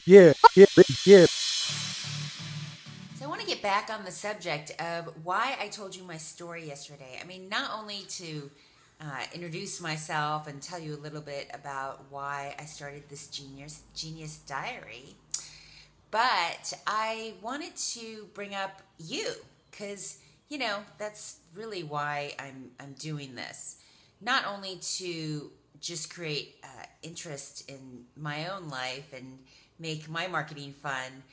yeah. So I want to get back on the subject of why I told you my story yesterday. I mean, not only to introduce myself and tell you a little bit about why I started this Genius Diary, but I wanted to bring up you because that's really why I'm doing this. Not only to just create interest in my own life and make my marketing fun,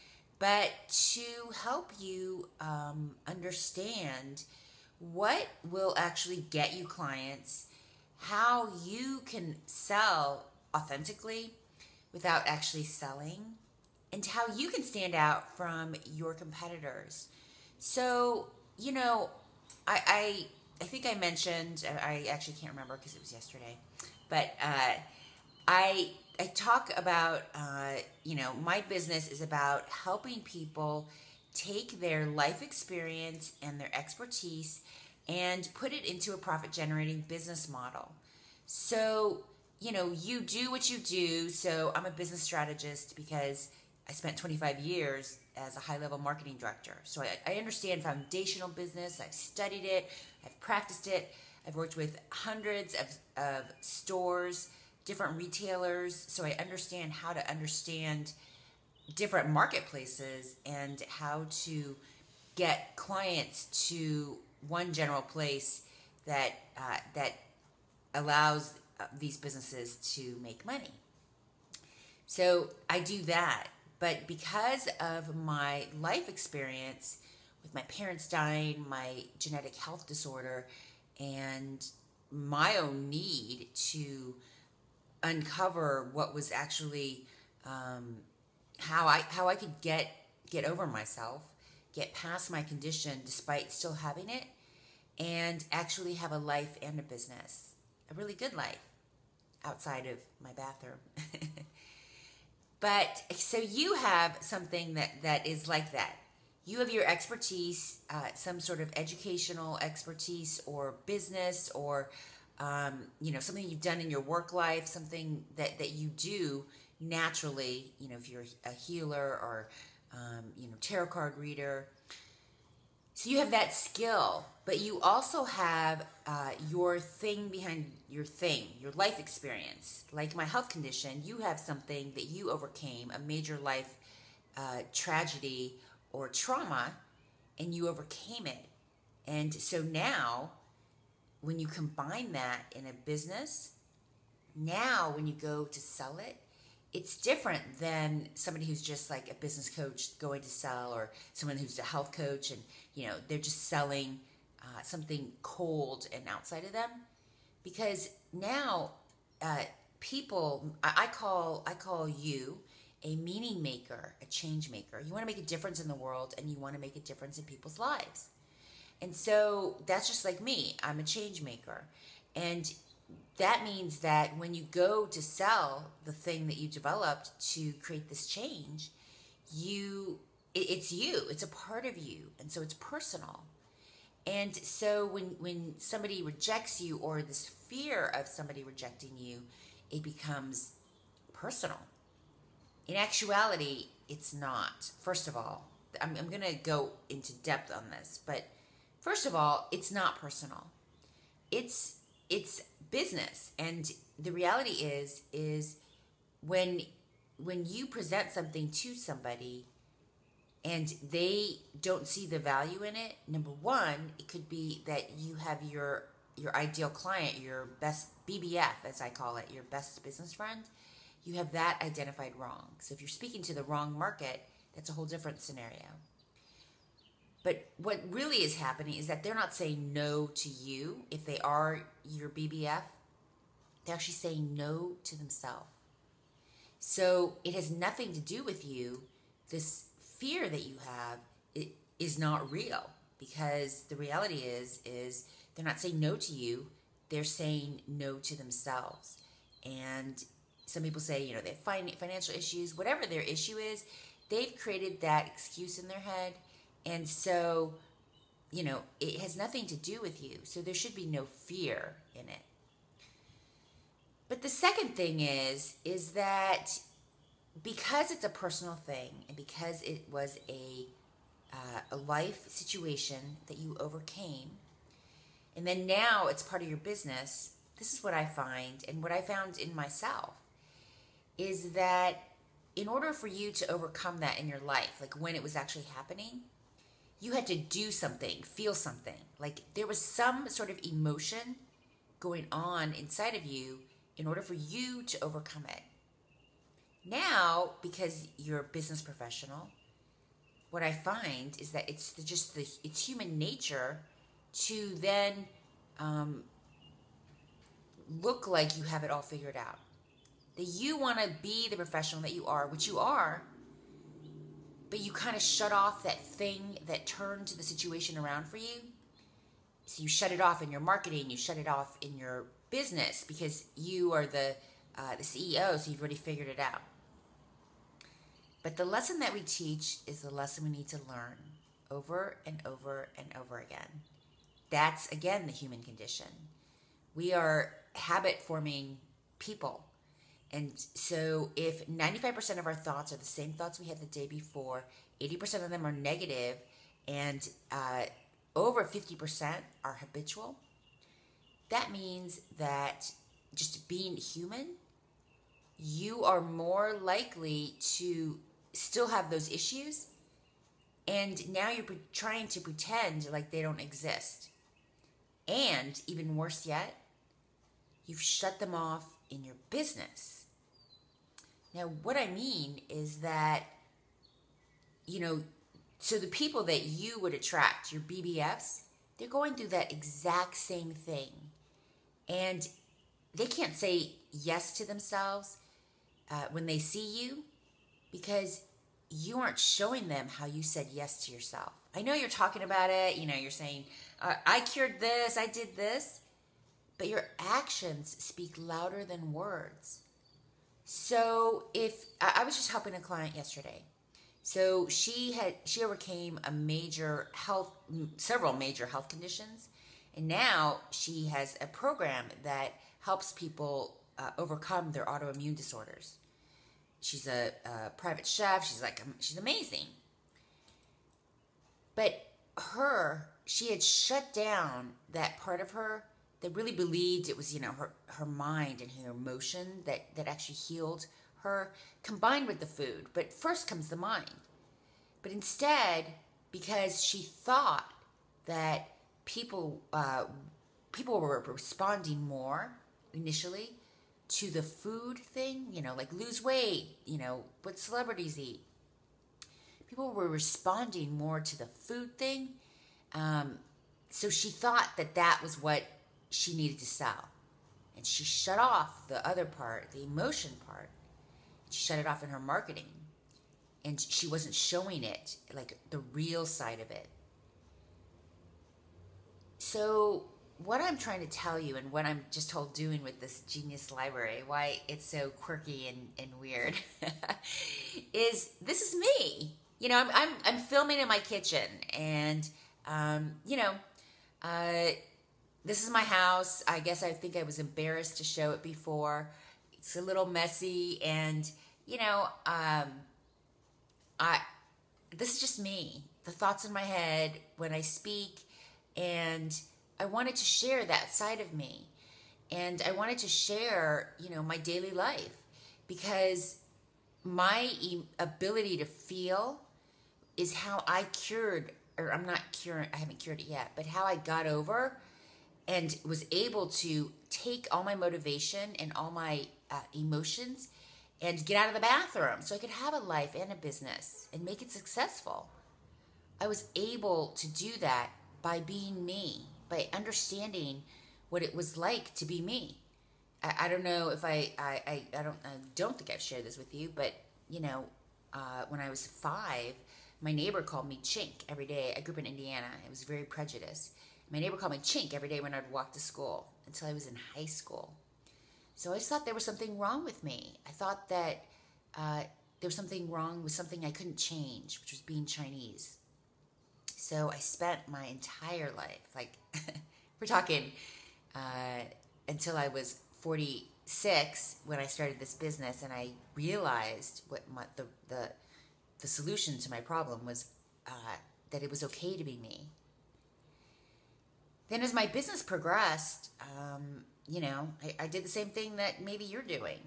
but to help you understand what will actually get you clients, how you can sell authentically without actually selling, and how you can stand out from your competitors. So, you know, I think I mentioned, I actually can't remember because it was yesterday, but I talk about, my business is about helping people take their life experience and their expertise and put it into a profit generating business model. So, you do what you do. So, I'm a business strategist because I spent 25 years as a high level marketing director. So, I understand foundational business. I've studied it, I've practiced it. I've worked with hundreds of stores, different retailers. So, I understand how to understand different marketplaces and how to get clients to one general place that allows these businesses to make money. So I do that, but because of my life experience with my parents dying, my genetic health disorder, and my own need to uncover what was actually how I could get over myself, get past my condition despite still having it, and actually have a life and a business, a really good life outside of my bathroom. But so you have something that is like that. You have your expertise, some sort of educational expertise or business or something you've done in your work life, something that you do naturally, if you're a healer or, tarot card reader. So you have that skill, but you also have your thing behind your thing, your life experience. Like my health condition, you have something that you overcame, a major life tragedy or trauma, and you overcame it. And so now, when you combine that in a business, now when you go to sell it, it's different than somebody who's just like a business coach going to sell, or someone who's a health coach and they're just selling something cold and outside of them. Because now people, I call you a meaning maker, a change maker. You want to make a difference in the world, and you want to make a difference in people's lives. And so that's just like me. I'm a change maker. And that means that when you go to sell the thing that you developed to create this change, it's you. It's a part of you. And so it's personal. And so when somebody rejects you, or this fear of somebody rejecting you, it becomes personal. In actuality, it's not. First of all, I'm going to go into depth on this, but first of all, it's not personal. It's business, and the reality is when you present something to somebody and they don't see the value in it, number one, it could be that you have your ideal client, your best BBF, as I call it, your best business friend, you have that identified wrong. So if you're speaking to the wrong market, that's a whole different scenario. But what really is happening is that they're not saying no to you if they are your BBF. They're actually saying no to themselves. So it has nothing to do with you. This fear that you have, it is not real, because the reality is they're not saying no to you. They're saying no to themselves. And some people say, they have financial issues, whatever their issue is, they've created that excuse in their head. And so, it has nothing to do with you. So there should be no fear in it. But the second thing is that because it's a personal thing and because it was a life situation that you overcame, and then now it's part of your business, this is what I find, and what I found in myself, is that in order for you to overcome that in your life, like when it was actually happening, you had to do something, feel something. Like there was some sort of emotion going on inside of you in order for you to overcome it. Now, because you're a business professional, what I find is that it's human nature to then um, look like you have it all figured out. That you want to be the professional that you are, which you are, but you kind of shut off that thing that turned the situation around for you. So you shut it off in your marketing, you shut it off in your business because you are the CEO, so you've already figured it out. But the lesson that we teach is the lesson we need to learn over and over and over again. That's, again, the human condition. We are habit-forming people. And so if 95% of our thoughts are the same thoughts we had the day before, 80% of them are negative, and over 50% are habitual, that means that just being human, you are more likely to still have those issues, and now you're trying to pretend like they don't exist. And even worse yet, you've shut them off in your business. Now, what I mean is that, so the people that you would attract, your BBFs, they're going through that exact same thing. And they can't say yes to themselves when they see you because you aren't showing them how you said yes to yourself. I know you're talking about it. You're saying, I cured this, I did this. But your actions speak louder than words. So if I was just helping a client yesterday, so she overcame several major health conditions, and now she has a program that helps people overcome their autoimmune disorders. She's a private chef. She's amazing. But she had shut down that part of her that really believed it was, her mind and her emotion that actually healed her, combined with the food. But first comes the mind. But instead, because she thought that people were responding more initially to the food thing, like lose weight, what celebrities eat. People were responding more to the food thing. So she thought that was what she needed to sell. And she shut off the other part, the emotion part. She shut it off in her marketing. And she wasn't showing it, like the real side of it. So what I'm trying to tell you, and what I'm just told doing with this Genius Library, why it's so quirky and weird, is this is me. I'm filming in my kitchen, and this is my house. I guess I think I was embarrassed to show it before. It's a little messy, and this is just me. The thoughts in my head when I speak, and I wanted to share that side of me. And I wanted to share, my daily life, because my ability to feel is how I cured, or I'm not curing, I haven't cured it yet, but how I got over and was able to take all my motivation and all my emotions and get out of the bathroom so I could have a life and a business and make it successful. I was able to do that by being me, by understanding what it was like to be me. I don't know if I don't think I've shared this with you, but when I was 5, my neighbor called me Chink every day. I grew up in Indiana. It was very prejudiced. My neighbor called me Chink every day when I'd walk to school until I was in high school. So I just thought there was something wrong with me. I thought that there was something wrong with something I couldn't change, which was being Chinese. So I spent my entire life, we're talking until I was 46 6 when I started this business, and I realized what the solution to my problem was, that it was okay to be me. Then as my business progressed, I did the same thing that maybe you're doing.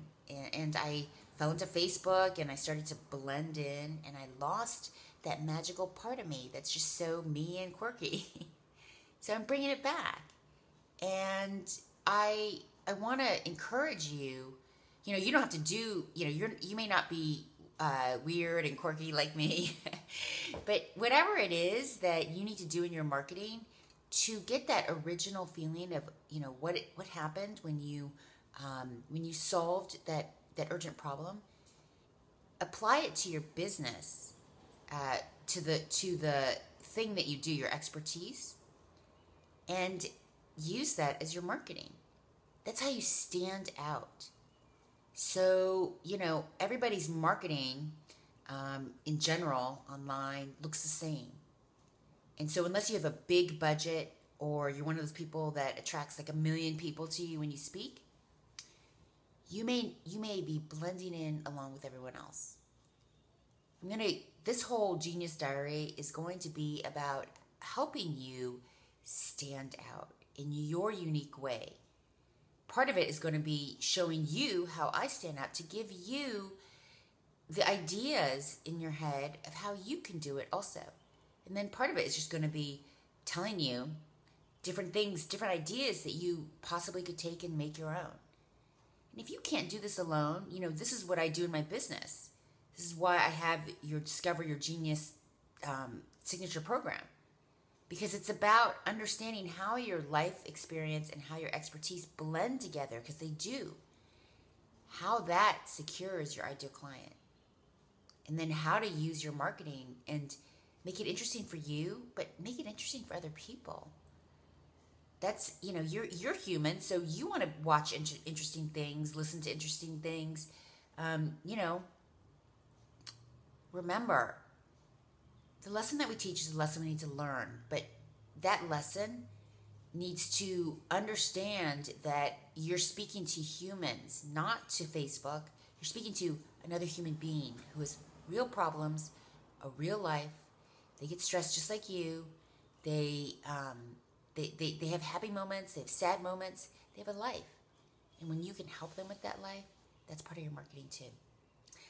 And I fell into Facebook, and I started to blend in, and I lost that magical part of me that's just so me and quirky. So I'm bringing it back. And I want to encourage you. You don't have to do, you may not be weird and quirky like me, but whatever it is that you need to do in your marketing to get that original feeling of, what happened when you solved that urgent problem, apply it to your business, to the thing that you do, your expertise, and use that as your marketing. That's how you stand out. So, everybody's marketing in general online looks the same. And so unless you have a big budget, or you're one of those people that attracts like 1 million people to you when you speak, you may be blending in along with everyone else. This whole Genius Diary is going to be about helping you stand out in your unique way. Part of it is going to be showing you how I stand out, to give you the ideas in your head of how you can do it also. And then part of it is just going to be telling you different things, different ideas that you possibly could take and make your own. And if you can't do this alone, this is what I do in my business. This is why I have your Discover Your Genius signature program. Because it's about understanding how your life experience and how your expertise blend together, because they do. How that secures your ideal client. And then how to use your marketing and make it interesting for you, but make it interesting for other people. That's, you're human, so you want to watch interesting things, listen to interesting things. Remember, the lesson that we teach is a lesson we need to learn, but that lesson needs to understand that you're speaking to humans, not to Facebook. You're speaking to another human being who has real problems, a real life. They get stressed just like you. They have happy moments. They have sad moments. They have a life. And when you can help them with that life, that's part of your marketing too.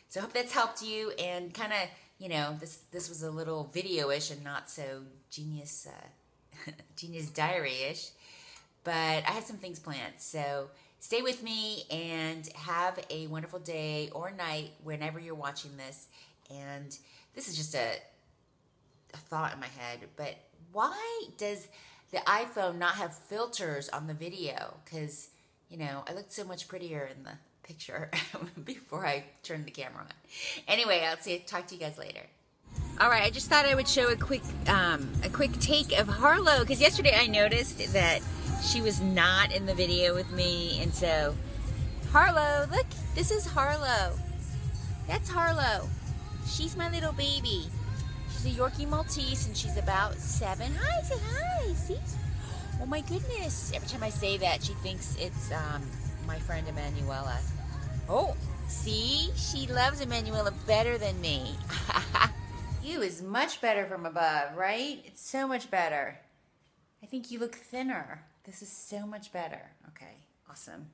So I hope that's helped you, and kind of, this was a little video-ish and not so Genius Diary-ish. But I had some things planned. So stay with me and have a wonderful day or night whenever you're watching this. And this is just a thought in my head, but why does the iPhone not have filters on the video? Because, I looked so much prettier in the picture before I turned the camera on. Anyway, talk to you guys later. All right, I just thought I would show a quick take of Harlow, because yesterday I noticed that she was not in the video with me, and so Harlow, look, this is Harlow. That's Harlow. She's my little baby. She's a Yorkie Maltese, and she's about 7. Hi, say hi. See? Oh my goodness! Every time I say that, she thinks it's my friend Emanuela. Oh, see? She loves Emanuela better than me. You is much better from above, right? It's so much better. I think you look thinner. This is so much better. Okay, awesome.